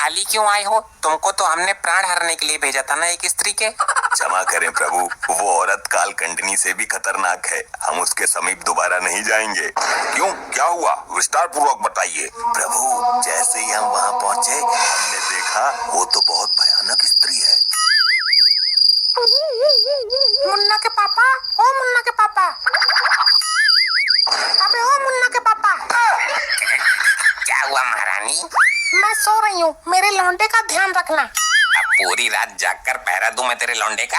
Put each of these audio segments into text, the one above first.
खाली क्यों आए हो? तुमको तो हमने प्राण हरने के लिए भेजा था ना एक स्त्री के। क्षमा करें प्रभु, वो औरत कालकंटनी से भी खतरनाक है। हम उसके समीप दोबारा नहीं जाएंगे। क्यों, क्या हुआ? विस्तार पूर्वक बताइए। प्रभु, जैसे ही हम वहाँ पहुँचे हमने देखा वो तो बहुत भयानक स्त्री है। मुन्ना के पापा, ओ मुन्ना के पापा, अबे ओ मुन्ना के पापा। क्या हुआ महारानी? मैं सो रही हूँ, मेरे लौंडे का ध्यान रखना। अब पूरी रात जागकर पहरा दूं मैं तेरे लौंडे का?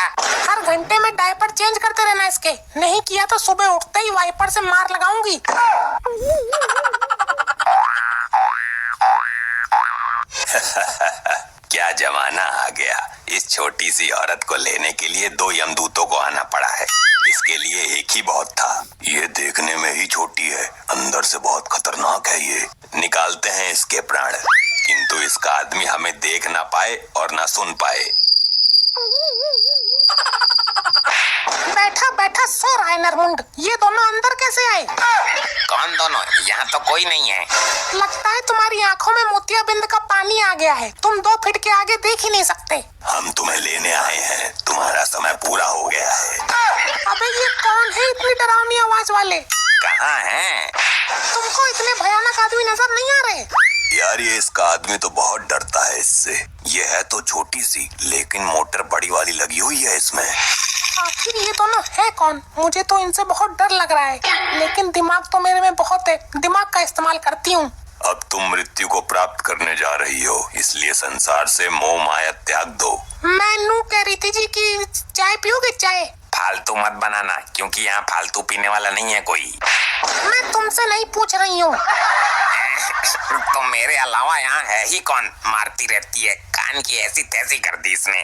हर घंटे में डायपर चेंज करते रहना इसके, नहीं किया तो सुबह उठते ही वाइपर से मार लगाऊंगी। क्या जमाना आ गया। इस छोटी सी औरत को लेने के लिए 2 यमदूतों को आना पड़ा है। इसके लिए एक ही बहुत था। ये देखने में ही छोटी है, अंदर से बहुत खतरनाक है। ये निकालते हैं इसके प्राण, किंतु इसका आदमी हमें देख ना पाए और ना सुन पाए। बैठा बैठा सो रहा है नरमुंड। ये दोनों अंदर कैसे आए? कौन दोनों? यहाँ तो कोई नहीं है। लगता है तुम्हारी आंखों में मोतियाबिंद का पानी आ गया है। तुम 2 फीट के आगे देख ही नहीं सकते। हम तुम्हें लेने आए हैं, तुम्हारा समय पूरा हो गया है। अबे ये कौन है इतनी डरावनी आवाज वाले? कहाँ है? तुमको इतने भयानक आदमी नजर नहीं आ रहे? यार, ये इसका आदमी तो बहुत डरता है इससे। ये है तो छोटी सी, लेकिन मोटर बड़ी वाली लगी हुई है इसमें। आखिर ये दोनों है कौन? मुझे तो इनसे बहुत डर लग रहा है, लेकिन दिमाग तो मेरे में बहुत है। दिमाग का इस्तेमाल करती हूँ। अब तुम मृत्यु को प्राप्त करने जा रही हो, इसलिए संसार से मोह माया त्याग दो। मैं नू कह रही थी जी कि चाय पियोगे? चाय? फालतू मत बनाना, क्योंकि यहाँ फालतू पीने वाला नहीं है कोई। मैं तुमसे नहीं पूछ रही हूँ। तो मेरे अलावा यहाँ है ही कौन? मारती रहती है, कान की ऐसी तैसी कर दी इसने।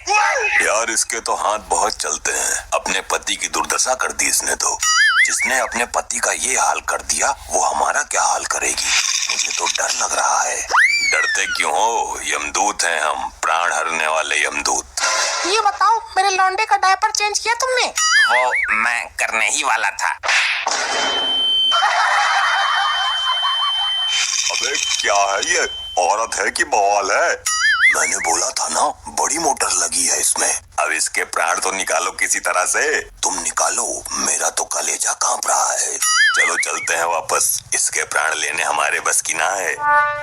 यार, इसके तो हाथ बहुत चलते हैं। अपने पति की दुर्दशा कर दी इसने तो। जिसने अपने पति का ये हाल कर दिया, वो हमारा क्या हाल करेगी? मुझे तो डर लग रहा है। डरते क्यों हो? यमदूत हैं हम, प्राण हरने वाले यमदूत। ये बताओ, मेरे लौंडे का डायपर चेंज किया तुमने? वो मैं करने ही वाला था। अबे क्या है ये? औरत है कि बवाल है? मैंने बोला था ना, बड़ी मोटर लगी है इसमें। अब इसके प्राण तो निकालो किसी तरह से। तुम निकालो, मेरा तो कलेजा कांप रहा है। चलो चलते हैं वापस। इसके प्राण लेने हमारे बस की ना है।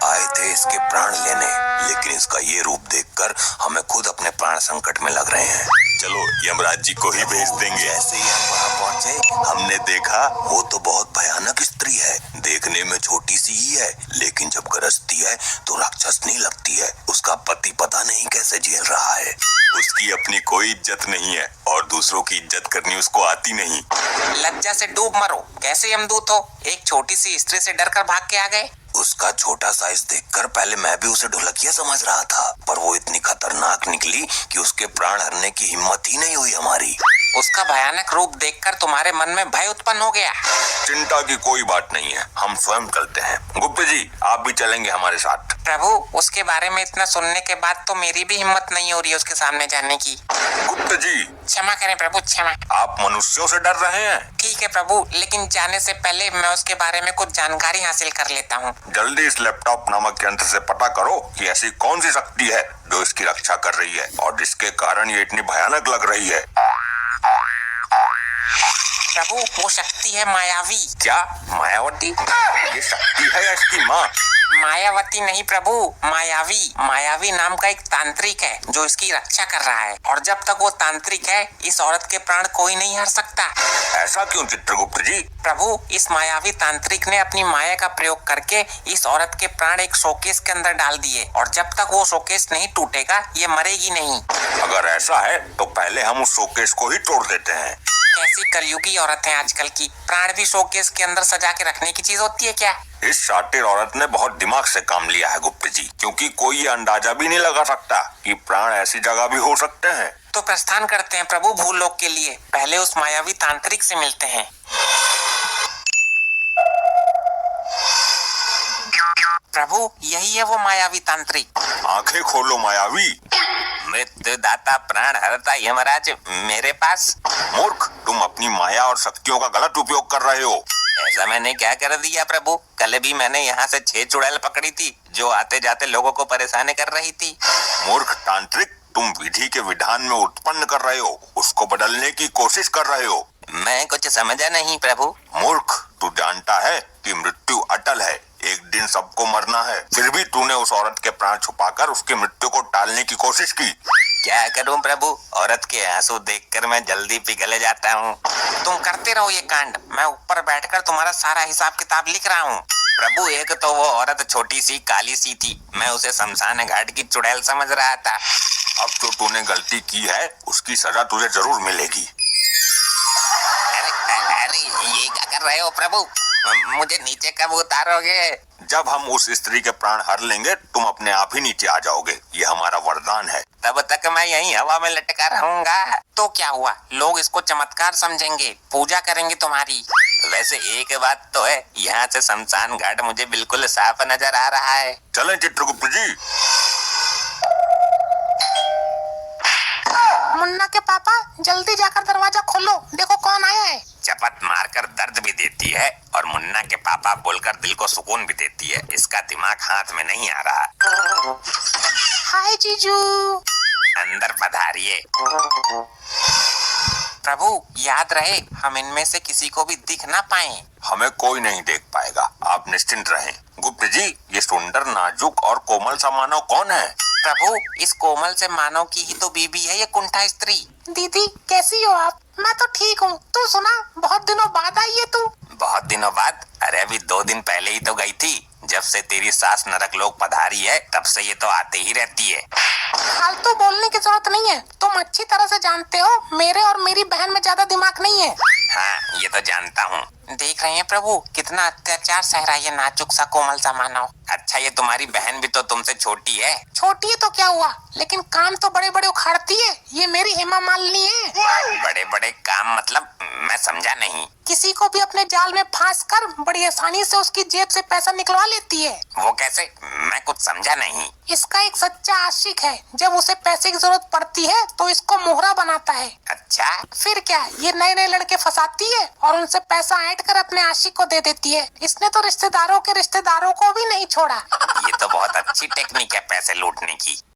आए थे इसके प्राण लेने, लेकिन इसका ये रूप देखकर हमें खुद अपने प्राण संकट में लग रहे हैं। चलो यमराज जी को ही भेज देंगे। जैसे ही हम वहाँ पहुँचे हमने देखा वो तो बहुत भयानक स्त्री है। देखने में छोटी सी ही है, लेकिन जब गरजती है तो राक्षस नहीं लगती है। उसका पति पता नहीं कैसे झेल रहा है। उसकी अपनी कोई इज्जत नहीं है और दूसरों की इज्जत करनी उसको आती नहीं। लज्जा से डूब मरो। कैसे यमदूत हो? एक छोटी सी स्त्री से डरकर भाग के आ गए। उसका छोटा साइज देखकर पहले मैं भी उसे ढोलकिया समझ रहा था, पर वो इतनी खतरनाक निकली कि उसके प्राण हरने की हिम्मत ही नहीं हुई हमारी। उसका भयानक रूप देखकर तुम्हारे मन में भय उत्पन्न हो गया। चिंता की कोई बात नहीं है, हम स्वयं चलते हैं। गुप्त जी, आप भी चलेंगे हमारे साथ। प्रभु, उसके बारे में इतना सुनने के बाद तो मेरी भी हिम्मत नहीं हो रही है उसके सामने जाने की। गुप्त जी, क्षमा करें प्रभु, क्षमा। आप मनुष्यों से डर रहे हैं? ठीक है प्रभु, लेकिन जाने से पहले मैं उसके बारे में कुछ जानकारी हासिल कर लेता हूँ। जल्दी इस लैपटॉप नामक यंत्र से पता करो कि ऐसी कौन सी शक्ति है जो इसकी रक्षा कर रही है और जिसके कारण ये इतनी भयानक लग रही है। प्रभु, वो शक्ति है मायावी। क्या मायावती? ये शक्ति है या इसकी माँ? मायावती नहीं प्रभु, मायावी। मायावी नाम का एक तांत्रिक है जो इसकी रक्षा कर रहा है, और जब तक वो तांत्रिक है इस औरत के प्राण कोई नहीं हर सकता। ऐसा क्यों चित्रगुप्त जी? प्रभु, इस मायावी तांत्रिक ने अपनी माया का प्रयोग करके इस औरत के प्राण एक शोकेस के अंदर डाल दिए, और जब तक वो शोकेस नहीं टूटेगा ये मरेगी नहीं। अगर ऐसा है तो पहले हम उस शोकेस को ही तोड़ देते हैं। कैसी कलयुगी औरत है आजकल की। प्राण भी शोकेस के अंदर सजा के रखने की चीज होती है क्या? इस शातिर औरत ने बहुत दिमाग से काम लिया है गुप्त जी, क्योंकि कोई ये अंदाजा भी नहीं लगा सकता कि प्राण ऐसी जगह भी हो सकते हैं। तो प्रस्थान करते हैं प्रभु भूलोक के लिए। पहले उस मायावी तांत्रिक से मिलते हैं। प्रभु, यही है वो मायावी तांत्रिक। आंखें खोलो मायावी। मृत्युदाता प्राण हरता यमराज मेरे पास। मूर्ख, तुम अपनी माया और शक्तियों का गलत उपयोग कर रहे हो। ऐसा मैंने क्या कर दिया प्रभु? कल भी मैंने यहाँ से 6 चुड़ैल पकड़ी थी जो आते जाते लोगों को परेशान कर रही थी। मूर्ख तांत्रिक, तुम विधि के विधान में उत्पन्न कर रहे हो, उसको बदलने की कोशिश कर रहे हो। मैं कुछ समझा नहीं प्रभु। मूर्ख, तू जानता है कि मृत्यु अटल है, एक दिन सबको मरना है, फिर भी तूने उस औरत के प्राण छुपाकर उसकी मृत्यु को टालने की कोशिश की। क्या करूं प्रभु, औरत के आंसू देखकर मैं जल्दी पिघल जाता हूँ। तुम करते रहो ये कांड, मैं ऊपर बैठकर तुम्हारा सारा हिसाब किताब लिख रहा हूँ। प्रभु, एक तो वो औरत छोटी सी काली सी थी, मैं उसे शमशान घाट की चुड़ैल समझ रहा था। अब जो तूने गलती की है उसकी सजा तुझे जरूर मिलेगी। अरे ये क्या कर रहे हो प्रभु? मुझे नीचे कब उतारोगे? जब हम उस स्त्री के प्राण हर लेंगे तुम अपने आप ही नीचे आ जाओगे, ये हमारा वरदान है। तब तक मैं यहीं हवा में लटका रहूंगा। तो क्या हुआ, लोग इसको चमत्कार समझेंगे, पूजा करेंगे तुम्हारी। वैसे एक बात तो है, यहाँ से शमशान घाट मुझे बिल्कुल साफ नजर आ रहा है। चलें चित्रगुप्त जी। मुन्ना के पापा, जल्दी जाकर दरवाजा खोलो, देखो कौन आया है। चपत मारकर दर्द भी देती है और मुन्ना के पापा बोलकर दिल को सुकून भी देती है। इसका दिमाग हाथ में नहीं आ रहा। हाय जीजू। अंदर पधारिए। प्रभु, याद रहे हम इनमें से किसी को भी दिख ना पाए। हमें कोई नहीं देख पाएगा, आप निश्चिंत रहें। गुप्त जी, ये सुंदर, नाजुक और कोमल सा मानव कौन है? प्रभु, इस कोमल से मानव की ही तो बीबी है ये कुंठा स्त्री। दीदी कैसी हो आप? मैं तो ठीक हूँ, तू सुना, बहुत दिनों बाद आई है तू। बहुत दिनों बाद? अरे अभी 2 दिन पहले ही तो गई थी। जब से तेरी सास नरक लोक पधारी है तब से ये तो आते ही रहती है। फालतू बोलने की जरूरत नहीं है, तुम अच्छी तरह से जानते हो मेरे और मेरी बहन में ज्यादा दिमाग नहीं है। हाँ, ये तो जानता हूँ। देख रहे हैं प्रभु, कितना अत्याचार सह रहा है ये नाजुक सा कोमल सा मानव। अच्छा, ये तुम्हारी बहन भी तो तुमसे छोटी है। छोटी है तो क्या हुआ, लेकिन काम तो बड़े बड़े उखाड़ती है। ये मेरी हेमा मालिनी है। बड़े बड़े काम मतलब? मैं समझा नहीं। किसी को भी अपने जाल में फांस कर बड़ी आसानी से उसकी जेब से पैसा निकलवा लेती है। वो कैसे? मैं कुछ समझा नहीं। इसका एक सच्चा आशिक है, जब उसे पैसे की जरूरत पड़ती है तो इसको मोहरा बनाता है। अच्छा, फिर क्या, ये नए नए लड़के फंसाती है और उनसे पैसा ऐंठ कर अपने आशिक को दे देती है। इसने तो रिश्तेदारों के रिश्तेदारों को भी नहीं छोड़ा। ये तो बहुत अच्छी टेक्निक है पैसे लूटने की।